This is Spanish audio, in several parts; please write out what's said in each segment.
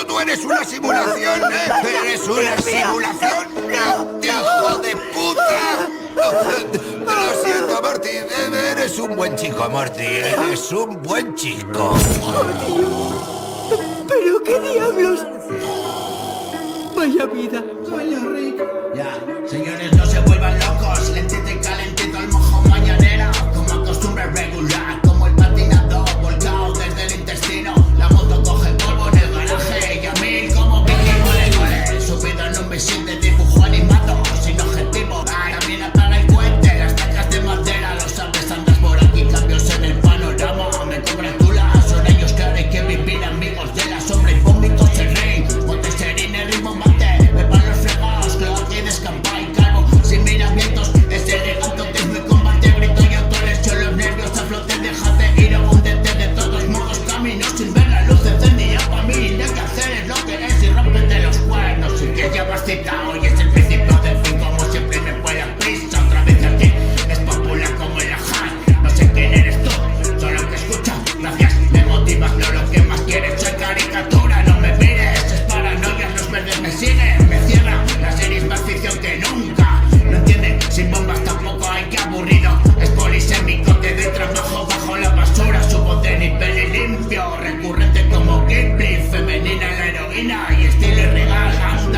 tú eres una simulación, ¿eh? ¿Eres una simulación? ¡Hijo de puta! Lo siento, Morty. Eres un buen chico, Morty. Eres un buen chico. ¡Oh, Dios! ¿Pero qué diablos? Vaya vida. Coño, Rick. Ya, señores, no se vuelvan locos. Lentito y calentito el mojo mañanero. Como costumbre regular, como el patinador volcado desde el intestino. La moto coge polvo en el garaje y a mil como Vicky Gole. Subido en un misil de dibujo animado, sin objetivo. También apaga el cohete, las tacas de madera. Lo sabes, andas por aquí, cambios en el panorama. Me congratula, son ellos que ahora hay que vivir amigos de la sombra y vómitos en ring. Monteserín, el ritmo mate, me van los fregados, que aquí descampa y calvo. Sin miramientos, es elegante, es muy combate, grito y autolesión, los nervios a flote, déjate ir, abúndete de todos modos, caminos sin ver la luz encendida para mí. Lo que hacer es lo que es y rómpete los cuernos. Y que ya vas citado y es el principio del fin, como siempre me puede prisa. Otra vez aquí, es popular como el ajá. No sé quién eres tú, solo que escucho, gracias, me motivas, no lo que más quieres, soy caricatura, no me mires, es paranoia, los verdes me siguen, me cierran, la serie es más ficción que nunca. No entienden, sin bombas tampoco hay, que aburrido, es polisémico, te doy trabajo bajo la basura, su voz de nivel y limpio, recurrente como Ghibli, femenina la heroína y estilo irregal,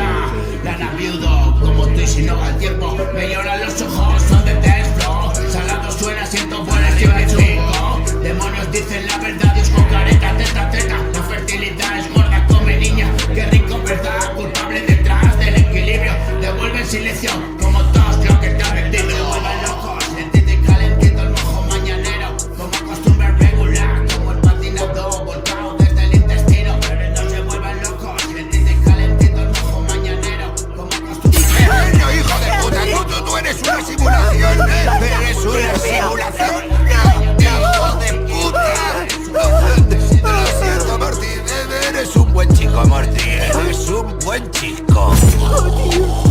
lana viudo, como tú y si no va el tiempo, me lloran los ojos, son de Tesla, salado suena, siento buenas y me chico, demonios dicen la verdad, Dios con careta, teta, teta, la fertilidad es gorda, come niña, qué rico, verdad, culpable detrás del equilibrio, devuelve el silencio, como todos lo que te ha vendido, vuelvan locos, lentito y calentito el mojo mañanero, como costumbre regular, como el patinador volcado desde el intestino, pero no se vuelvan locos, lentito y calentito el mojo mañanero, como costumbre No, hijo de puta, tú eres una simulación, ¿eh? Eres una simulación. ¡Hijo de puta! Lo siento, Morty. Eres un buen chico, Morty. Eres un buen chico. ¡Oh, Dios!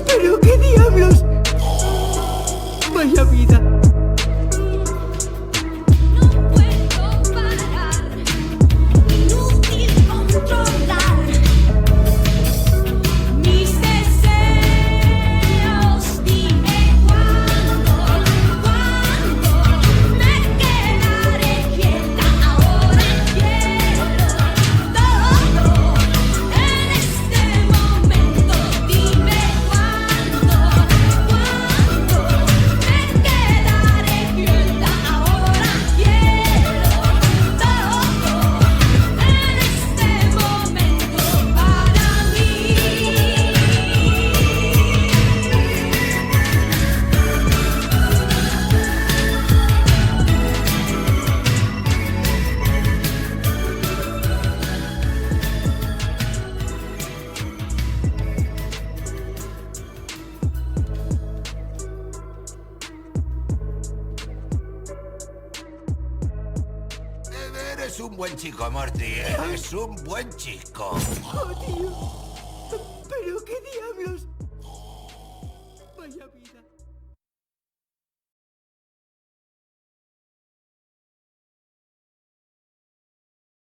¿Pero qué diablos? Vaya vida. No puedo parar, inútil controlar mis deseos. Dime cuándo me quedaré quieta. Ahora quiero todo en este momento. Dime cuándo me quedaré quieta. Ahora quiero todo en este momento para mí. Eres un buen chico, Morty. Eres un buen chico. ¡Oh, Dios! ¿Pero qué diablos? Vaya vida.